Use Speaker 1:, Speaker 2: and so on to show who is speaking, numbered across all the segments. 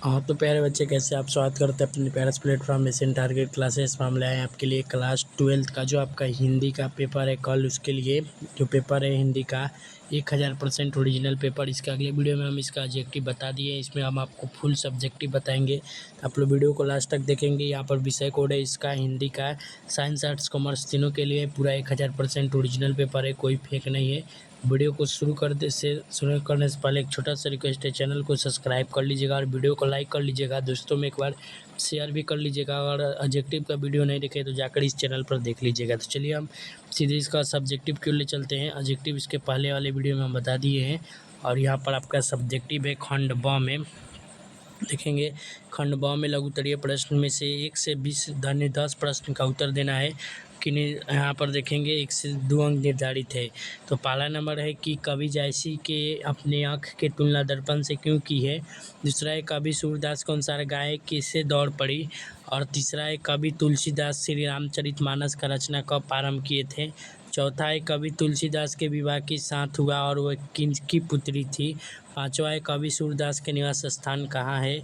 Speaker 1: हाँ तो प्यारे बच्चे, कैसे आप स्वागत करते हैं अपने प्यारे प्लेटफॉर्म मिशन टारगेट क्लासेस में। हम लाए हैं आपके लिए क्लास 12 का जो आपका हिंदी का पेपर है कल, उसके लिए जो पेपर है हिंदी का 1000% ओरिजिनल पेपर। इसका अगले वीडियो में हम इसका ऑब्जेक्टिव बता दिए, इसमें हम आपको फुल सब्जेक्टिव बताएंगे। तो आप लोग वीडियो को लास्ट तक देखेंगे। यहाँ पर विषय कोड है इसका हिंदी का, साइंस आर्ट्स कॉमर्स तीनों के लिए पूरा 1000% ओरिजिनल पेपर है, कोई फेक नहीं है। वीडियो को शुरू करने से पहले एक छोटा सा रिक्वेस्ट है, चैनल को सब्सक्राइब कर लीजिएगा और वीडियो को लाइक कर लीजिएगा। दोस्तों में एक बार शेयर भी कर लीजिएगा। अगर ऑब्जेक्टिव का वीडियो नहीं देखे तो जाकर इस चैनल पर देख लीजिएगा। तो चलिए हम सीधे इसका सब्जेक्टिव क्यों ले चलते हैं। ऑब्जेक्टिव इसके पहले वाले वीडियो में हम बता दिए हैं। और यहाँ पर आपका सब्जेक्टिव है खंड ब में। देखेंगे खंड ब में लघु उत्तरीय प्रश्न में से 1 से 20 धन्य 10 प्रश्न का उत्तर देना है। कि यहाँ पर देखेंगे 1 से 2 अंक निर्धारित है। तो पहला नंबर है कि कवि जायसी के अपने आँख के तुलना दर्पण से क्यों की है। दूसरा है कवि सूरदास के अनुसार गाय किससे दौड़ पड़ी। और तीसरा है कवि तुलसीदास श्री रामचरितमानस का रचना कब प्रारंभ किए थे। चौथा है कवि तुलसीदास के विवाह की साथ हुआ और वह किनकी पुत्री थी। पाँचवा है कवि सूरदास के निवास स्थान कहाँ है।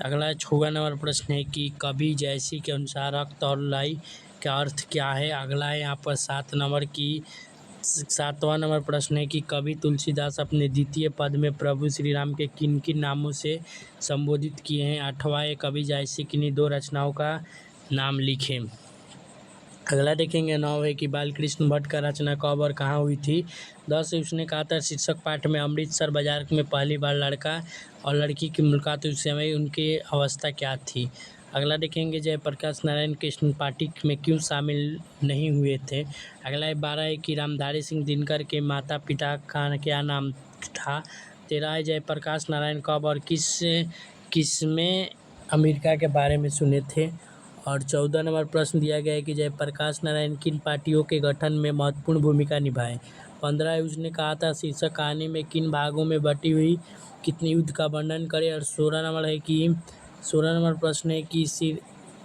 Speaker 1: अगला 6वां नंबर प्रश्न है कि कवि जैसी के अनुसार रक्त और लाई का अर्थ क्या है। अगला है यहाँ पर 7वां नंबर प्रश्न है कि कवि तुलसीदास अपने द्वितीय पद में प्रभु श्री राम के किन किन नामों से संबोधित किए हैं। 8वां है कवि जैसी किन्हीं 2 रचनाओं का नाम लिखें। अगला देखेंगे 9 है कि बालकृष्ण भट्ट का रचना कब और कहाँ हुई थी। 10 है उसने कहा था शीर्षक पाठ में अमृतसर बाजार में पहली बार लड़का और लड़की की मुलाकात उस समय उनकी अवस्था क्या थी। अगला देखेंगे जयप्रकाश नारायण कृष्ण पाठक में क्यों शामिल नहीं हुए थे। अगला 12 है कि रामधारी सिंह दिनकर के माता पिता का क्या नाम था। 13 है जयप्रकाश नारायण कब और किस में अमेरिका के बारे में सुने थे। और 14 नंबर प्रश्न दिया गया है कि जयप्रकाश नारायण किन पार्टियों के गठन में महत्वपूर्ण भूमिका निभाए। 15 है उसने कहा था शीर्षक कहानी में किन भागों में बटी हुई कितनी युद्ध का वर्णन करे। और 16 नंबर प्रश्न है कि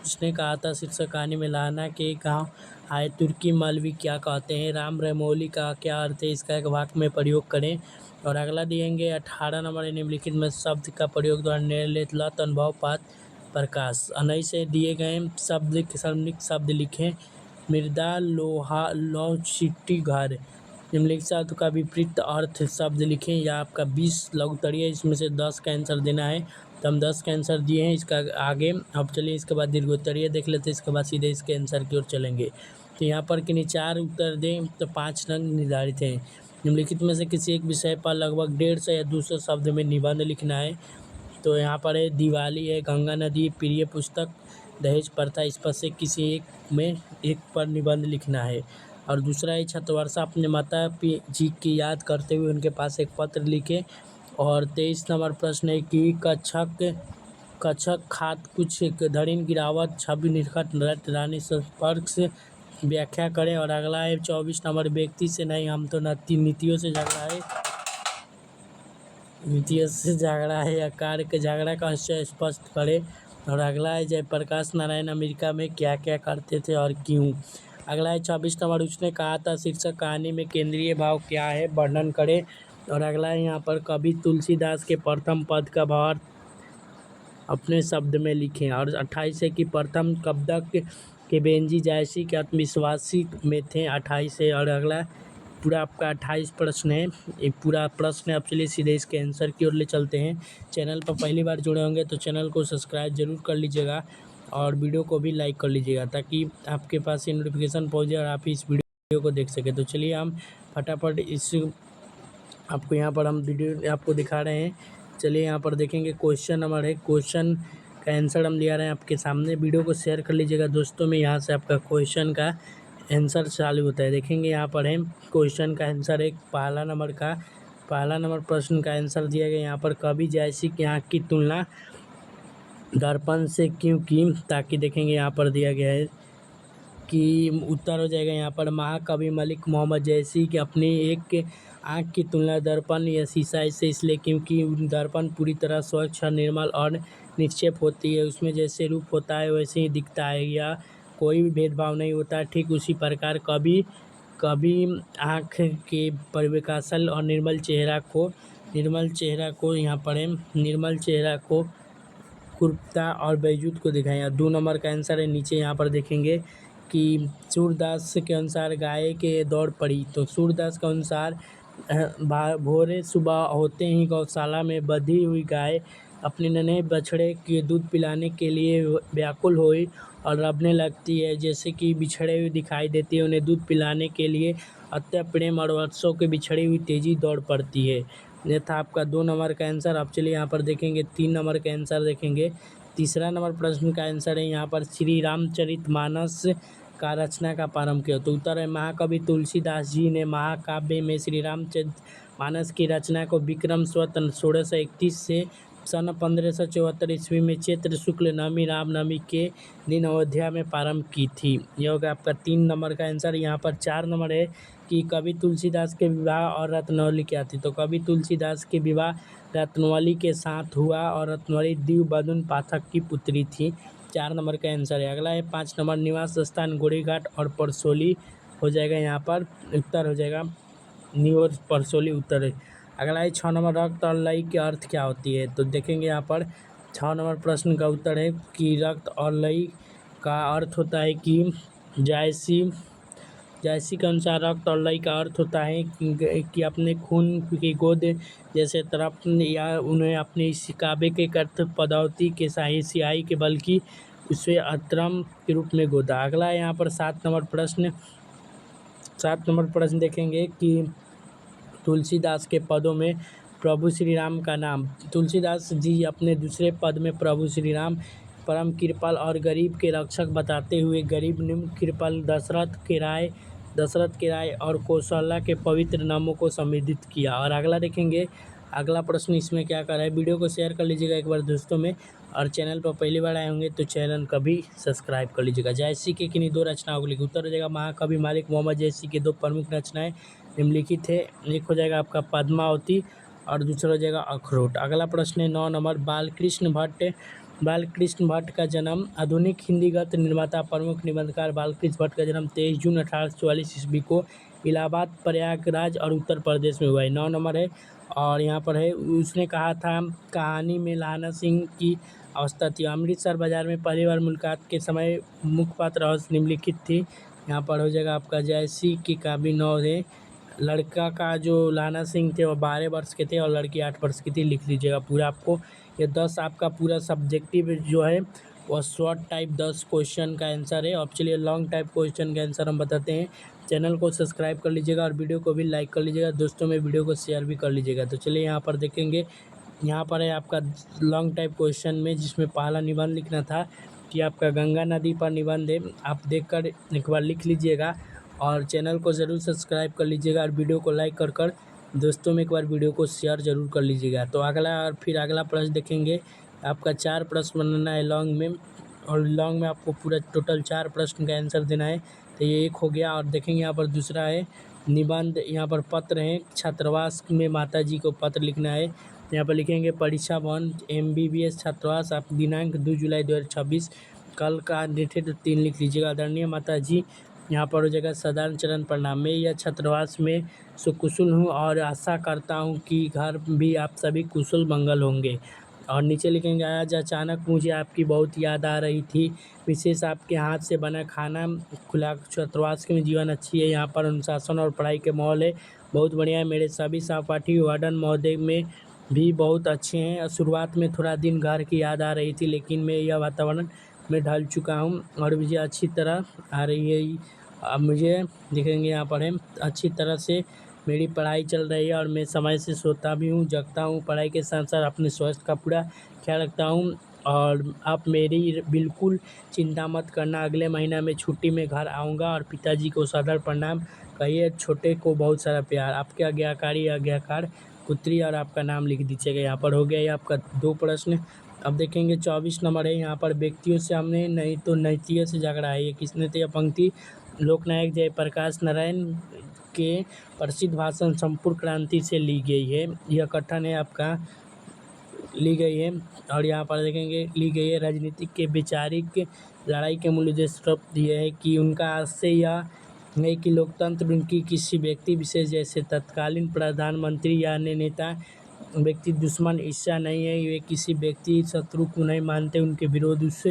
Speaker 1: उसने कहा था शीर्षक कहानी में लाना के गाँव आए तुर्की मलवी क्या कहते हैं। राम रमौली का क्या अर्थ है, इसका एक वाक्य में प्रयोग करें। और अगला दिएंगे 18 नंबर निम्नलिखित में शब्द का प्रयोग द्वारा निर्लत अनुभव पात प्रकाश। 19 से दिए गए शब्द लिखें। मृदा लोहा लौ चिट्टी घर। निम्नलिखित शब्द का विपरीत अर्थ शब्द लिखें। या आपका 20 लघु उत्तरीय, इसमें से 10 का आंसर देना है। तो हम 10 का आंसर दिए हैं। इसका आगे अब चलिए इसके बाद दीर्घोत्तरीय देख लेते हैं, इसके बाद सीधे इसके आंसर की ओर चलेंगे। तो यहाँ पर किन्हीं 4 उत्तर दें तो 5 रंग निर्धारित हैं। निम्नलिखित में से किसी एक विषय पर लगभग 150 या 200 शब्द में निबंध लिखना है। तो यहाँ पर है दिवाली है, गंगा नदी, प्रिय पुस्तक, दहेज प्रथा। इस पर से किसी एक पर निबंध लिखना है। और दूसरा है छठवर्षा अपने माता जी की याद करते हुए उनके पास एक पत्र लिखे। और 23 नंबर प्रश्न है कि कच्छक खात कुछ धरिन गिरावट छवि निरखट नृत्य रानी संपर्क से व्याख्या करें। और अगला है 24 नंबर व्यक्ति से नहीं हम तो नीतियों से झगड़ा है या कार्य के झगड़ा का आशय स्पष्ट करें। और अगला है जयप्रकाश नारायण अमेरिका में क्या क्या करते थे और क्यों। अगला है 26 नंबर उसने कहा था शीर्षक कहानी में केंद्रीय भाव क्या है, वर्णन करें। और अगला है यहाँ पर कवि तुलसीदास के प्रथम पद का भाव अपने शब्द में लिखें। और 28 है कि प्रथम कब्दक के बेंजी जायसी के आत्मविश्वासी में थे। 28 है। और अगला पूरा आपका 28 प्रश्न है, एक पूरा प्रश्न है। अब चलिए सीधे इसके आंसर की ओर ले चलते हैं। चैनल पर पहली बार जुड़े होंगे तो चैनल को सब्सक्राइब जरूर कर लीजिएगा और वीडियो को भी लाइक कर लीजिएगा ताकि आपके पास ये नोटिफिकेशन पहुँच जाए और आप इस वीडियो को देख सकें। तो चलिए हम फटाफट आपको यहाँ पर हम वीडियो आपको दिखा रहे हैं। चलिए यहाँ पर देखेंगे क्वेश्चन नंबर है, क्वेश्चन का आंसर हम लिया रहे हैं आपके सामने। वीडियो को शेयर कर लीजिएगा दोस्तों में, यहाँ से आपका क्वेश्चन का आंसर चालू होता है। देखेंगे यहाँ पर है क्वेश्चन का आंसर है पहला नंबर प्रश्न का आंसर दिया गया यहाँ पर कवि जैसी की आँख की तुलना दर्पण से क्यों की। ताकि देखेंगे यहाँ पर दिया गया है कि उत्तर हो जाएगा यहाँ पर महाकवि मलिक मोहम्मद जैसी कि अपनी एक आँख की तुलना दर्पण या शीशा से इसलिए क्योंकि दर्पण पूरी तरह स्वच्छ और निर्मल और निक्षेप होती है, उसमें जैसे रूप होता है वैसे ही दिखता है, या कोई भी भेदभाव नहीं होता। ठीक उसी प्रकार कभी आँख के परिविकासल और निर्मल चेहरा को यहाँ पर निर्मल चेहरा को खुरपता और बैजूत को दिखाएं। और 2 नंबर का आंसर है नीचे यहाँ पर देखेंगे कि सूरदास के अनुसार गाय के दौड़ पड़ी। तो सूरदास के अनुसार भोरे सुबह होते ही गौशाला में बंधी हुई गाय अपने नन्हे बछड़े के दूध पिलाने के लिए व्याकुल हुई और रबने लगती है। जैसे कि बिछड़े हुए दिखाई देती है, उन्हें दूध पिलाने के लिए अत्य प्रेम और वर्षों के बिछड़ी हुई तेजी दौड़ पड़ती है। यह था आपका 2 नंबर का आंसर। अब चलिए यहाँ पर देखेंगे 3 नंबर का आंसर देखेंगे। तीसरा नंबर प्रश्न का आंसर है यहाँ पर श्री रामचरितमानस का रचना का प्रारंभ किया। तो उत्तर है महाकवि तुलसीदास जी ने महाकाव्य में श्री रामचरितमानस की रचना को विक्रम संवत 1631 से सन 1574 ईस्वी में चैत्र शुक्ल नवमी रामनवमी के दिन अयोध्या में प्रारंभ की थी। यह होगा आपका 3 नंबर का आंसर। यहाँ पर 4 नंबर है कि कवि तुलसीदास के विवाह और रत्नावली क्या थी। तो कवि तुलसीदास के विवाह रत्नावली के साथ हुआ और रत्नावली दिव्यबदन पाठक की पुत्री थी। 4 नंबर का आंसर है। अगला है 5 नंबर निवास स्थान गोड़ीघाट और परसोली हो जाएगा, यहाँ पर उत्तर हो जाएगा न्यू परसोली उत्तर है। अगला है 6 नंबर रक्त और लय के अर्थ क्या होती है। तो देखेंगे यहाँ पर 6 नंबर प्रश्न का उत्तर है कि रक्त और लय का अर्थ होता है कि जायसी के अनुसार रक्त और लय का अर्थ होता है कि अपने खून की गोद जैसे तरफ या उन्हें अपने इस काबे के अर्थ पदौती के स्याही के बल्कि उसे अत्रम के रूप में गोदा। अगला है यहाँ पर 7 नंबर प्रश्न देखेंगे कि तुलसीदास के पदों में प्रभु श्री राम का नाम। तुलसीदास जी अपने दूसरे पद में प्रभु श्री राम परम कृपाल और गरीब के रक्षक बताते हुए गरीब निम्न कृपाल दशरथ के राय और कौशल्या के पवित्र नामों को संबोधित किया। और अगला देखेंगे, अगला प्रश्न इसमें क्या कर रहा है। वीडियो को शेयर कर लीजिएगा एक बार दोस्तों में, और चैनल पर पहली बार आए होंगे तो चैनल का भी सब्सक्राइब कर लीजिएगा। जयसी के किन्हीं 2 रचनाओं को लिखिए। उत्तर हो जाएगा महाकवि मालिक मोहम्मद जयसी के 2 प्रमुख रचनाएं निम्नलिखित है। एक हो जाएगा आपका पद्मावती और दूसरा हो जाएगा अखरोट। अगला प्रश्न है 9 नंबर बालकृष्ण भट्ट का जन्म। आधुनिक हिंदी गद्य निर्माता प्रमुख निबंधकार बालकृष्ण भट्ट का जन्म 23 जून 1844 ईस्वी को इलाहाबाद, प्रयागराज और उत्तर प्रदेश में हुआ है। 9 नंबर है। और यहाँ पर है उसने कहा था कहानी में लाना सिंह की अवस्था थी। अमृतसर बाजार में पहली बार मुलाकात के समय मुख्य पात्र रहस्य निम्नलिखित थी। यहाँ पर हो जाएगा आपका जयसी की काबी 9 है। लड़का का जो लाना सिंह थे वो 12 वर्ष के थे और लड़की 8 वर्ष की थी। लिख लीजिएगा पूरा आपको। ये 10 आपका पूरा सब्जेक्टिव जो है वो शॉर्ट टाइप 10 क्वेश्चन का आंसर है। अब चलिए लॉन्ग टाइप क्वेश्चन का आंसर हम बताते हैं। चैनल को सब्सक्राइब कर लीजिएगा और वीडियो को भी लाइक कर लीजिएगा, दोस्तों में वीडियो को शेयर भी कर लीजिएगा। तो चलिए यहाँ पर देखेंगे, यहाँ पर है आपका लॉन्ग टाइप क्वेश्चन में जिसमें पहला निबंध लिखना था कि आपका गंगा नदी पर निबंध है। आप देखकर एक बार लिख लीजिएगा और चैनल को ज़रूर सब्सक्राइब कर लीजिएगा और वीडियो को लाइक कर दोस्तों में एक बार वीडियो को शेयर ज़रूर कर लीजिएगा। तो अगला प्रश्न देखेंगे। आपका 4 प्रश्न बनाना है लॉन्ग में, और लॉन्ग में आपको पूरा टोटल 4 प्रश्न का आंसर देना है। तो ये एक हो गया। और देखेंगे यहाँ पर दूसरा है निबंध। यहाँ पर पत्र है, छात्रावास में माता जी को पत्र लिखना है। यहाँ पर लिखेंगे परीक्षा भवन MBBS छात्रावास, आप दिनांक 2 जुलाई 2026 कल का डेट है तो 3 लिख लीजिएगा। आदरणीय माता जी, यहाँ पर हो जाएगा साधारण चरण प्रणाम। मैं यह छात्रावास में सुकुशल हूँ और आशा करता हूँ कि घर भी आप सभी कुशल मंगल होंगे। और नीचे लिखेंगे आज अचानक मुझे आपकी बहुत याद आ रही थी, विशेष आपके हाथ से बना खाना खुला। छात्रावास में जीवन अच्छी है, यहाँ पर अनुशासन और पढ़ाई के माहौल है बहुत बढ़िया है। मेरे सभी सहपाठी वार्डन महोदय में भी बहुत अच्छे हैं। शुरुआत में थोड़ा दिन घर की याद आ रही थी, लेकिन मैं यह वातावरण में ढल चुका हूँ और मुझे अच्छी तरह आ रही है। अब मुझे देखेंगे यहाँ पर है अच्छी तरह से मेरी पढ़ाई चल रही है और मैं समय से सोता भी हूँ, जगता हूँ। पढ़ाई के साथ साथ अपने स्वास्थ्य का पूरा ख्याल रखता हूँ और आप मेरी बिल्कुल चिंता मत करना। अगले महीना में छुट्टी में घर आऊँगा और पिताजी को सादर प्रणाम कहिए, छोटे को बहुत सारा प्यार। आपके आज्ञाकार पुत्री और आपका नाम लिख दीजिएगा। यहाँ पर हो गया ये आपका 2 प्रश्न। अब देखेंगे 24 नंबर है। यहाँ पर व्यक्तियों से हमने नहीं तो नैतियों से झगड़ा है। ये किसने थे? यह पंक्ति लोकनायक जयप्रकाश नारायण के प्रसिद्ध भाषण संपूर्ण क्रांति से ली गई है। यह कथन है आपका ली गई है। और यहाँ पर देखेंगे ली गई है। राजनीतिक के वैचारिक लड़ाई के मूल उद्देश्य यह है कि उनका आशय यह है कि लोकतंत्र उनकी किसी व्यक्ति विशेष जैसे तत्कालीन प्रधानमंत्री या अन्य नेता व्यक्ति दुश्मन ईर्ष्या नहीं है, वे किसी व्यक्ति शत्रु को नहीं मानते, उनके विरोध उस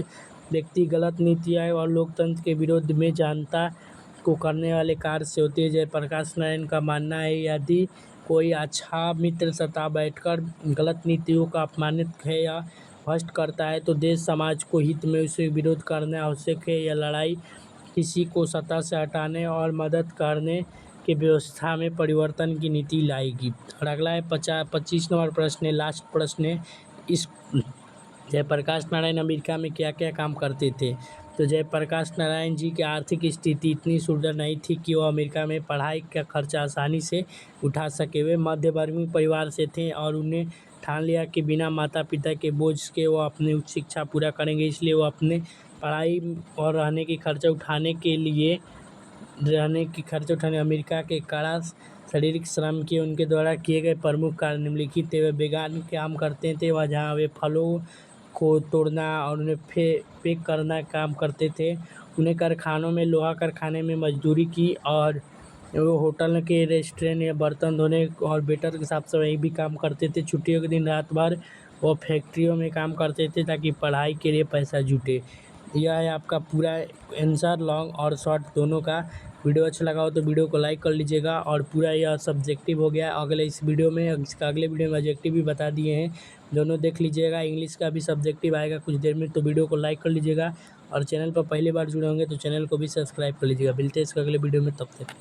Speaker 1: व्यक्ति गलत नीतियाँ और लोकतंत्र के विरोध में जनता को करने वाले कार्य से होती है। जयप्रकाश नारायण का मानना है यदि कोई अच्छा मित्र सता बैठकर गलत नीतियों का अपमानित है या भ्रष्ट करता है तो देश समाज को हित में उसे विरोध करना आवश्यक है। यह लड़ाई किसी को सत्ता से हटाने और मदद करने की व्यवस्था में परिवर्तन की नीति लाएगी। और अगला है 25 नंबर प्रश्न है, लास्ट प्रश्न है। इस जयप्रकाश नारायण अमेरिका में क्या क्या काम करते थे? तो जयप्रकाश नारायण जी की आर्थिक स्थिति इतनी सुदृढ़ नहीं थी कि वो अमेरिका में पढ़ाई का खर्चा आसानी से उठा सके। वे मध्यवर्गीय परिवार से थे और उन्हें ठान लिया कि बिना माता पिता के बोझ के वो अपनी उच्च शिक्षा पूरा करेंगे, इसलिए वो अपने पढ़ाई और रहने की खर्चा उठाने अमेरिका के कड़ा शारीरिक श्रम के उनके द्वारा किए गए प्रमुख कार्य निम्नलिखित थे। वे वैज्ञानिक काम करते थे, वह जहाँ वे फलों को तोड़ना और उन्हें पैक करना काम करते थे। उन्हें कारखानों में लोहा कारखाने में मजदूरी की और वो होटल के रेस्टोरेंट या बर्तन धोने और वेटर के साफ सफाई भी काम करते थे। छुट्टियों के दिन रात भर वो फैक्ट्रियों में काम करते थे ताकि पढ़ाई के लिए पैसा जुटे। यह है आपका पूरा आंसर, लॉन्ग और शॉर्ट दोनों का। वीडियो अच्छा लगा हो तो वीडियो को लाइक कर लीजिएगा। और पूरा यह सब्जेक्टिव हो गया। अगले वीडियो में ऑब्जेक्टिव भी बता दिए हैं, दोनों देख लीजिएगा। इंग्लिश का भी सब्जेक्टिव आएगा कुछ देर में, तो वीडियो को लाइक कर लीजिएगा। और चैनल पर पहली बार जुड़े होंगे तो चैनल को भी सब्सक्राइब कर लीजिएगा। मिलते हैं इसके अगले वीडियो में, तब तक।